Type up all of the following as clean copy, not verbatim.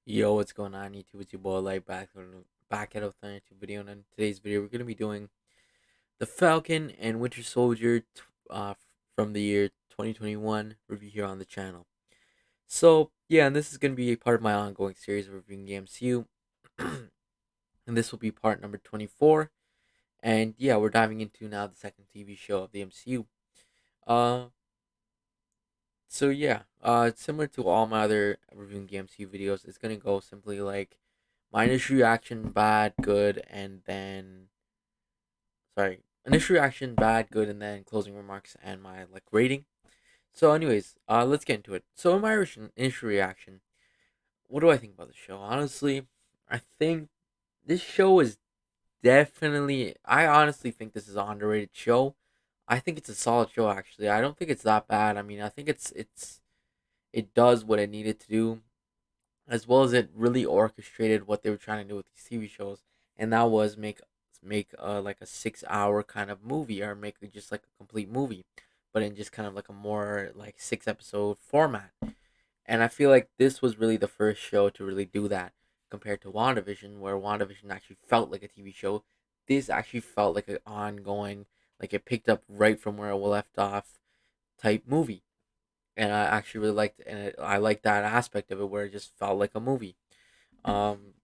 Yo, what's going on YouTube? It's your boy Light back at a YouTube video, and in today's video we're gonna be doing the Falcon and Winter Soldier from the year 2021 review here on the channel. So yeah, and this is gonna be a part of my ongoing series of reviewing the MCU, and this will be part number 24. And yeah, we're diving into now the second TV show of the MCU. Uh, so yeah, similar to all my other reviewing the MCU videos, it's gonna go simply like my initial reaction, bad, good, and then initial reaction, bad, good, and then closing remarks and my like rating. So, anyways, let's get into it. So, in my initial reaction, what do I think about the show? Honestly, I think this show is definitely. I honestly think this is an underrated show. I think it's a solid show. Actually, I don't think it's that bad. I mean, I think it does what it needed to do, as well as it really orchestrated what they were trying to do with these TV shows, and that was make like a 6 hour kind of movie, or make it just like a complete movie, but in just kind of like a more like 6 episode format. And I feel like this was really the first show to really do that compared to WandaVision, where WandaVision actually felt like a TV show. This actually felt like an ongoing, like it picked up right from where it left off type movie, and I actually really liked and I liked that aspect of it where it just felt like a movie. Um,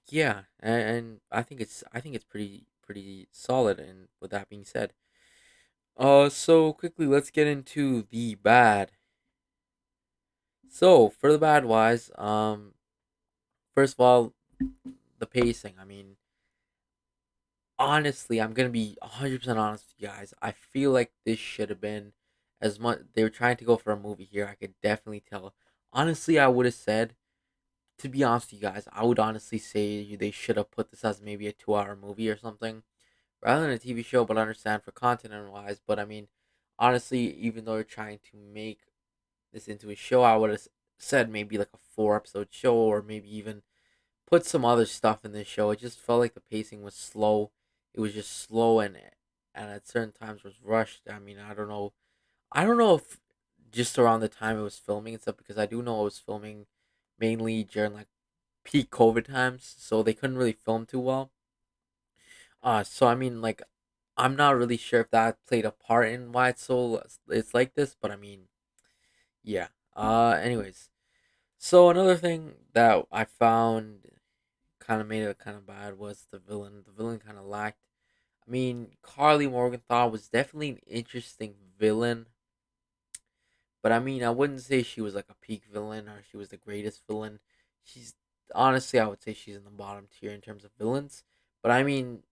yeah, and I think it's pretty solid. And with that being said, so quickly let's get into the bad. So for the bad wise, first of all, the pacing. I mean, honestly, I'm gonna be 100% honest with you guys. I feel like this should have been as much. They were trying to go for a movie here. I could definitely tell. Honestly, I would have said, to be honest with you guys, I would honestly say they should have put this as maybe a 2 hour movie or something rather than a TV show. But I understand for content and wise. But I mean, honestly, even though they're trying to make this into a show, I would have said maybe like a 4 episode show, or maybe even put some other stuff in this show. It just felt like the pacing was slow. It was just slow, and at certain times was rushed. I mean, I don't know. I don't know if just around the time it was filming and stuff, because I do know it was filming mainly during like peak COVID times, so they couldn't really film too well. So I mean, like, I'm not really sure if that played a part in why it's like this, but I mean, yeah. Anyways, so another thing that I found kind of made it kind of bad was the villain. The villain kind of lacked. I mean, Carly Morgenthau was definitely an interesting villain, but I mean, I wouldn't say she was like a peak villain or she was the greatest villain. She's honestly, I would say she's in the bottom tier in terms of villains. But I mean,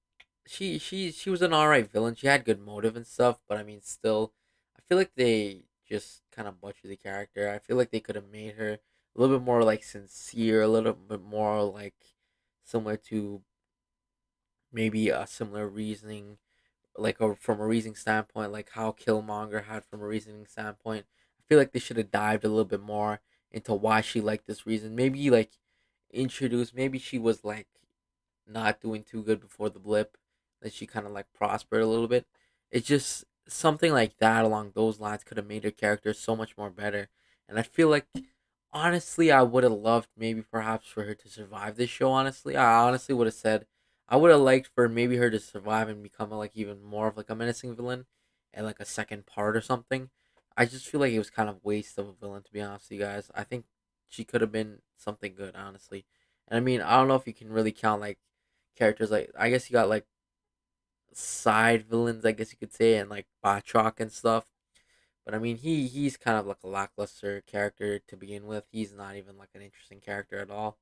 she was an alright villain. She had good motive and stuff, but I mean, still, I feel like they just kind of butchered the character. I feel like they could have made her a little bit more like sincere, a little bit more like similar to maybe a similar reasoning, like from a reasoning standpoint, like how Killmonger had from a reasoning standpoint. I feel like they should have dived a little bit more into why she liked this reason. Maybe like introduce. Maybe she was like not doing too good before the blip, that she kind of like prospered a little bit. It's just something like that along those lines could have made her character so much more better. And I feel like, honestly, I would have loved maybe perhaps for her to survive this show. Honestly, I honestly would have said I would have liked for maybe her to survive and become like even more of like a menacing villain and like a second part or something. I just feel like it was kind of waste of a villain, to be honest with you guys. I think she could have been something good, honestly. And I mean, I don't know if you can really count like characters, like I guess you got like side villains, I guess you could say, and like Batroc and stuff. But I mean, he's kind of like a lackluster character to begin with. He's not even like an interesting character at all.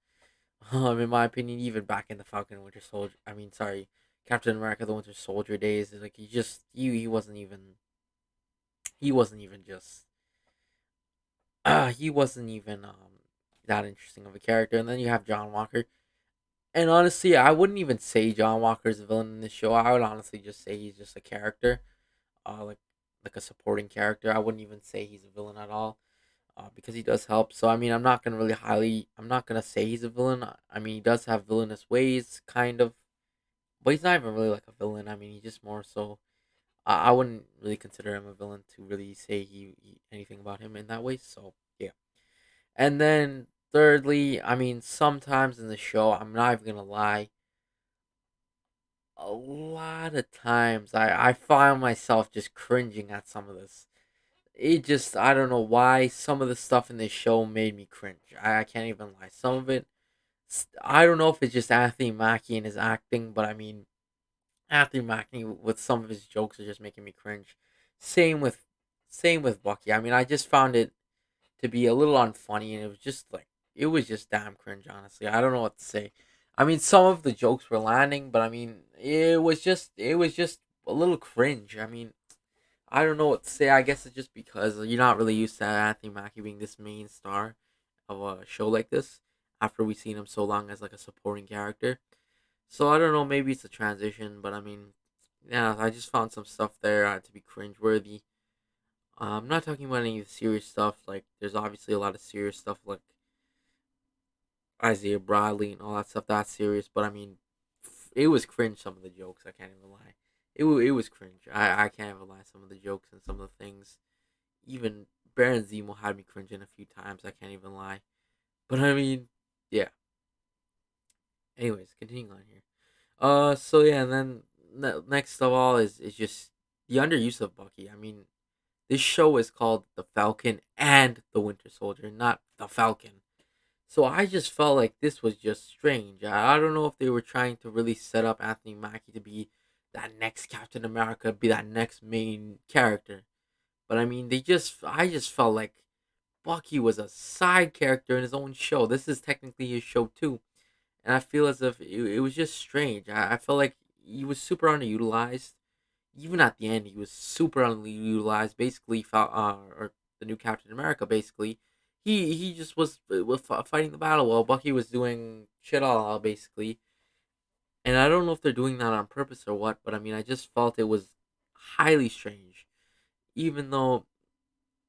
In my opinion, even back in the Falcon and Winter Soldier, I mean, sorry, Captain America: The Winter Soldier days, like he wasn't even just he wasn't even that interesting of a character. And then you have John Walker. And honestly, I wouldn't even say John Walker's a villain in this show. I would honestly just say he's just a character, uh, like like a supporting character. I wouldn't even say he's a villain at all, because he does help. So I mean, I'm not gonna say he's a villain. I mean, he does have villainous ways, kind of, but he's not even really like a villain. I mean, he's just more so. I wouldn't really consider him a villain to really say anything about him in that way. So yeah, and then Thirdly, I mean, sometimes in the show, I'm not even gonna lie, a lot of times I find myself just cringing at some of this. It just, I don't know why some of the stuff in this show made me cringe. I can't even lie. Some of it, I don't know if it's just Anthony Mackie and his acting, but I mean, Anthony Mackie with some of his jokes are just making me cringe. Same with, same with Bucky. I mean, I just found it to be a little unfunny, and it was just like it was just damn cringe. Honestly, I don't know what to say. I mean, some of the jokes were landing, but I mean, it was just a little cringe. I mean, I don't know what to say. I guess it's just because you're not really used to Anthony Mackie being this main star of a show like this. After we've seen him so long as like a supporting character, so I don't know. Maybe it's a transition, but I mean, yeah, I just found some stuff there to be cringeworthy. I'm not talking about any of the serious stuff. Like, there's obviously a lot of serious stuff, like Isaiah Bradley and all that stuff. That's serious, but I mean, it was cringe. Some of the jokes, I can't even lie. It was cringe. I can't even lie. Some of the jokes and some of the things. Even Baron Zemo had me cringing a few times. I can't even lie. But I mean, yeah. Anyways, continuing on here. So yeah, and then next of all is just the underuse of Bucky. I mean, this show is called The Falcon and the Winter Soldier, not The Falcon. So I just felt like this was just strange. I don't know if they were trying to really set up Anthony Mackie to be that next Captain America, be that next main character. But I mean, I just felt like Bucky was a side character in his own show. This is technically his show too. And I feel as if it was just strange. I felt like he was super underutilized. Even at the end, he was super underutilized. Basically, or the new Captain America. Basically, he just was fighting the battle while Bucky was doing shit all basically. And I don't know if they're doing that on purpose or what, but I mean, I just felt it was highly strange. Even though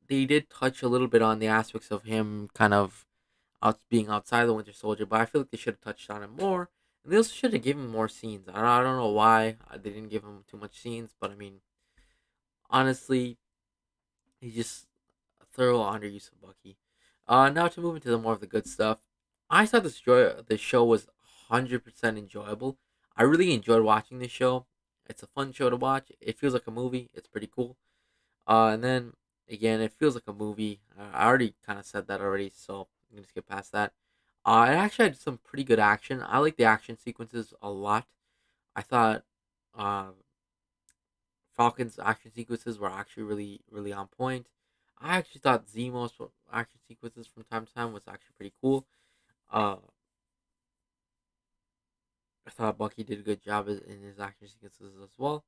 they did touch a little bit on the aspects of him kind of being outside the Winter Soldier, but I feel like they should have touched on it more. And they also should have given him more scenes. I don't know why they didn't give him too much scenes, but I mean, honestly, he's just a thorough underuse of Bucky. Now to move into the more of the good stuff. I thought the show was 100% enjoyable. I really enjoyed watching this show. It's a fun show to watch. It feels like a movie. It's pretty cool. And then again, it feels like a movie. I already kind of said that already, so I'm gonna skip past that. It actually had some pretty good action. I like the action sequences a lot. I thought uh, Falcon's action sequences were actually really on point. I actually thought Zemo's action sequences from time to time was actually pretty cool. Uh, I thought Bucky did a good job in his action sequences as well.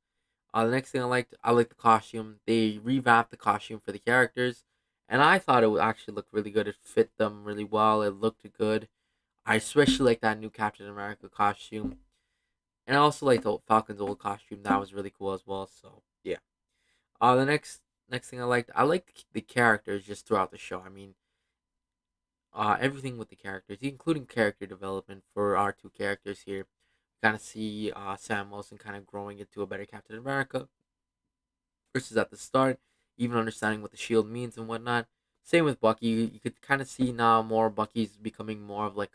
The next thing I liked the costume. They revamped the costume for the characters, and I thought it would actually look really good. It fit them really well. It looked good. I especially like that new Captain America costume, and I also like the Falcon's old costume. That was really cool as well. So yeah. The next thing I liked the characters just throughout the show. I mean, everything with the characters, including character development for our two characters here. Kind of see Sam Wilson kind of growing into a better Captain America versus at the start, even understanding what the shield means and whatnot. Same with Bucky. You could kind of see now more Bucky's becoming more of like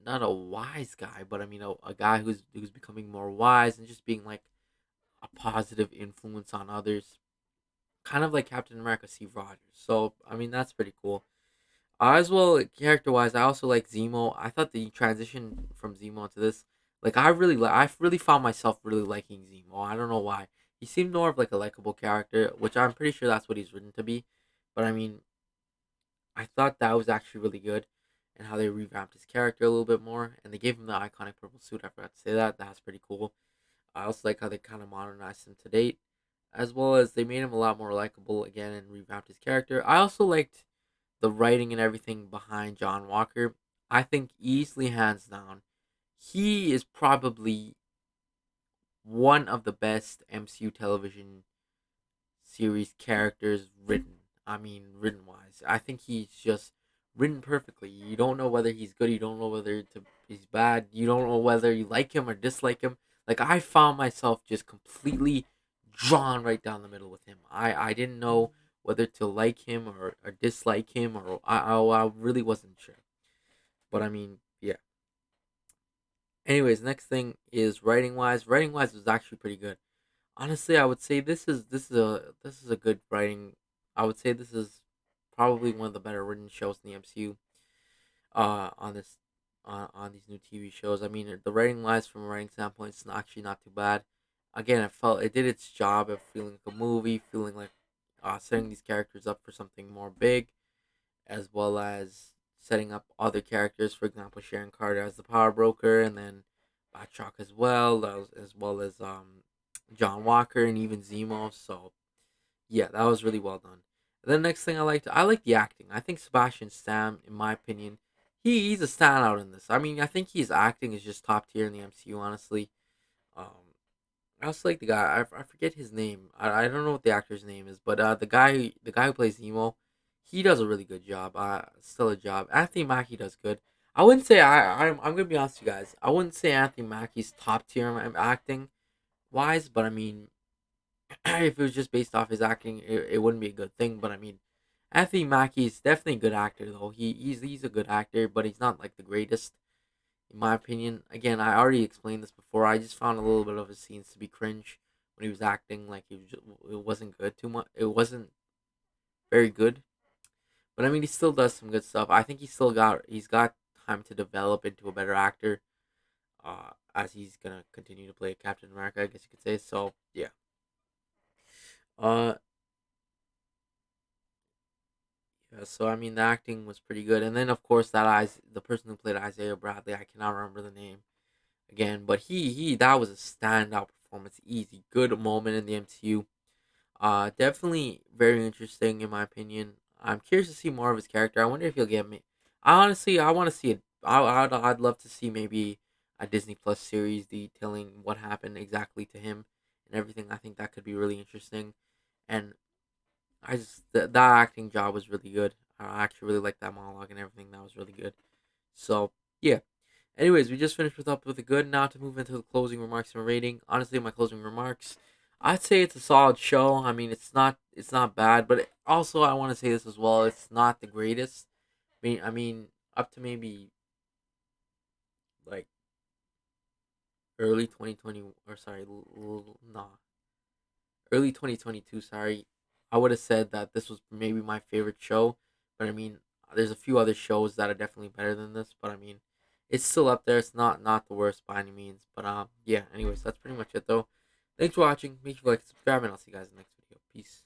not a wise guy, but I mean a guy who's becoming more wise and just being like a positive influence on others, kind of like Captain America Steve Rogers. So I mean that's pretty cool. As well, character wise, I also like Zemo. I thought the transition from Zemo to this, like I really found myself really liking Zemo. I don't know why. He seemed more of like a likable character, which I'm pretty sure that's what he's written to be. But I mean, I thought that was actually really good, and how they revamped his character a little bit more, and they gave him the iconic purple suit. I forgot to say that. That's pretty cool. I also like how they kind of modernized him to date, as well as they made him a lot more likable again and revamped his character. I also liked the writing and everything behind John Walker. I think easily hands down, he is probably one of the best MCU television series characters written. I mean, written wise, I think he's just written perfectly. You don't know whether he's good. You don't know whether he's bad. You don't know whether you like him or dislike him. Like I found myself just completely drawn right down the middle with him. I didn't know whether to like him or dislike him, or I really wasn't sure. But I mean, yeah. Anyways, next thing is writing wise. Writing wise was actually pretty good. Honestly, I would say this is a good writing. I would say this is probably one of the better written shows in the MCU. On this on these new TV shows. I mean, the writing wise, from a writing standpoint, it's actually not too bad. Again, I felt it did its job of feeling like a movie, feeling like setting these characters up for something more big, as well as setting up other characters. For example, Sharon Carter as the power broker, and then Batroc as well as John Walker and even Zemo. So yeah, that was really well done. And then next thing I like the acting. I think Sebastian Stan, in my opinion, he's a standout in this. I mean, I think his acting is just top tier in the MCU. Honestly, um, I also like the guy. I forget his name. I don't know what the actor's name is, but the guy who plays Emo, he does a really good job. Still a job. Anthony Mackie does good. I wouldn't say I'm gonna be honest with you guys. I wouldn't say Anthony Mackie's top tier in acting wise, but I mean, if it was just based off his acting, it wouldn't be a good thing. But I mean, Anthony Mackie is definitely a good actor, though. He's a good actor, but he's not like the greatest, in my opinion. Again, I already explained this before. I just found a little bit of his scenes to be cringe when he was acting. Like it wasn't good too much. It wasn't very good. But I mean, he still does some good stuff. I think he's got time to develop into a better actor. As he's gonna continue to play Captain America, I guess you could say. So yeah. Uh, Yeah, so I mean the acting was pretty good, and then of course the person who played Isaiah Bradley, I cannot remember the name again, but he that was a standout performance, easy, good moment in the MCU. Definitely very interesting in my opinion. I'm curious to see more of his character. I wonder if he'll get me. I want to see it. I'd love to see maybe a Disney Plus series detailing what happened exactly to him and everything. I think that could be really interesting, and that acting job was really good. I actually really liked that monologue and everything. That was really good. So yeah. Anyways, we just finished with a good. Now to move into the closing remarks and rating. Honestly, my closing remarks, I'd say it's a solid show. I mean, it's not bad, but also I want to say this as well. It's not the greatest. I mean, up to maybe like early 2020, or sorry, nah, early 2022, sorry, I would have said that this was maybe my favorite show. But I mean, there's a few other shows that are definitely better than this. But I mean, it's still up there. It's not the worst by any means. But yeah. Anyways, that's pretty much it though. Thanks for watching. Make sure you like and subscribe, and I'll see you guys in the next video. Peace.